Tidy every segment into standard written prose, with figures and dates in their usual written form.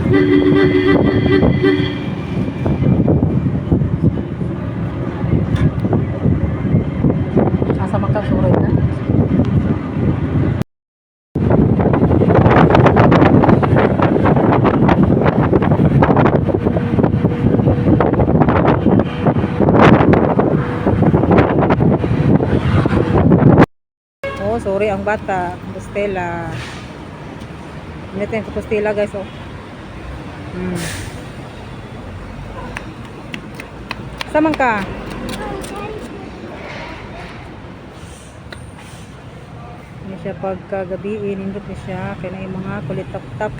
Asa makang suroy na? Oh, sorry ang bata, Compostela. Ito yung Compostela guys, oh. Saman ka? Hindi siya pagkagabiin, indot niya siya. Kaya na yung mga kulit tap-tap.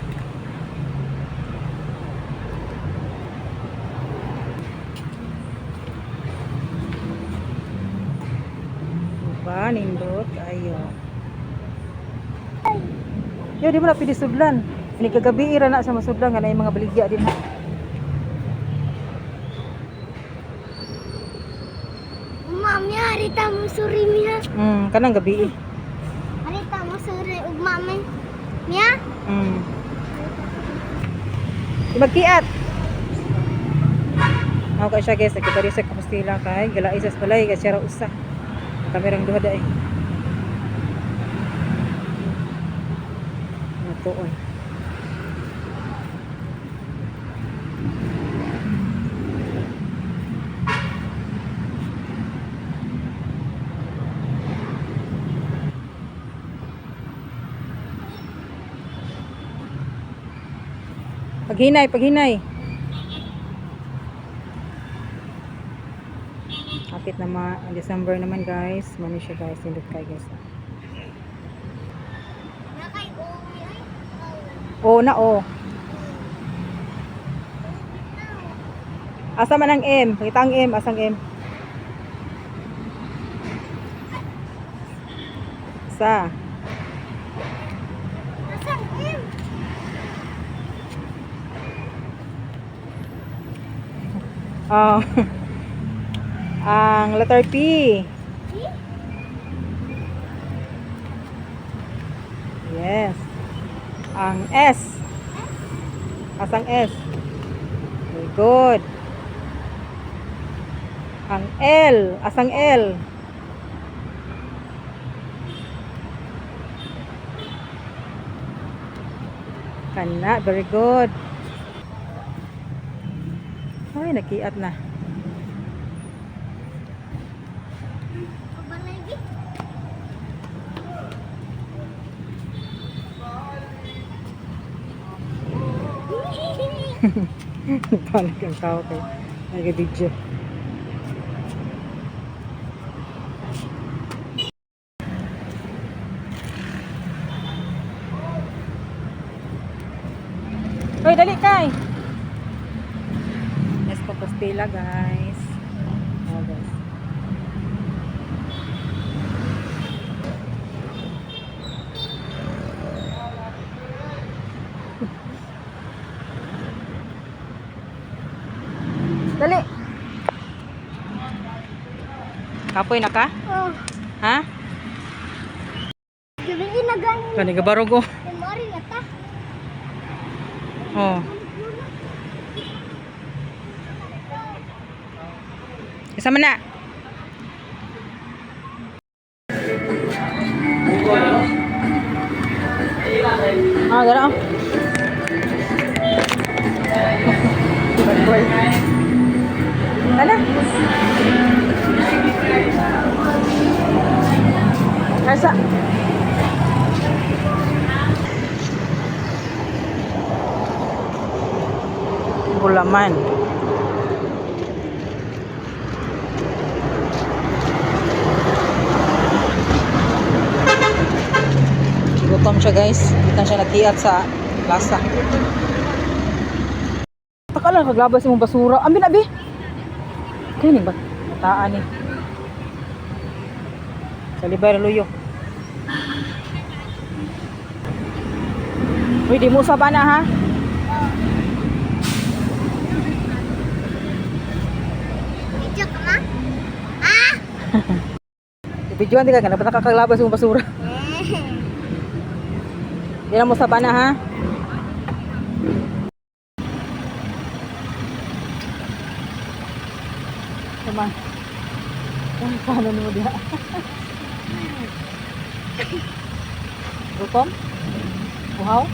Diba, nindot? Ayo. Yo, di ba na pinisudlan? Ini kagabi ira na sa masudlan nga na yung mga baligya din ha. Mami, harita mo suri miya. Kanang gabi. Harita mo suri ug mami. Miya? Magkiat. Ako kay siya guys, nagkabari sa Compostela kay gala isas balay kay siya ra usa. Kamerang duha da eh. Tuoy. Paghinay, paghinay. Kapit na December naman guys. Mano siya guys, indot kay guys. Nakay uwi ay. Oo na, oo. Asa man ang M? Kita ang M, asang M? Sa. Asan em? Oh. Ang letter P. Yes. Ang S. Asang S? Very good. Ang L. Asang L? Kana. Very good. Ay, nakiat na. Kabalagi. Panik ang tao kay nag-video. Hoy, dali kay. Yes, Compostela guys. Oh, guys. Dali. Kapoy na ka? Oh, Ha? gabi na ganin. Kani gabarog ko. Mari na ta. Oh. Kasama na. Ah, gara. Ala. Kasa. Gulaman. Gutom siya guys. Kita siya nagkiat sa plaza. Taka lang kaglabas yung basura. Ambil abi. Kaya ni ba? Mataan ni. Sa libay luyo. Uy, di mo sa bana ha? Video ka ma? Ah! Videoan di ka na nakakaglabas yung basura. Di na mo sa bana ha? Sama. Kanan mo diha. Gutom? Uhaw?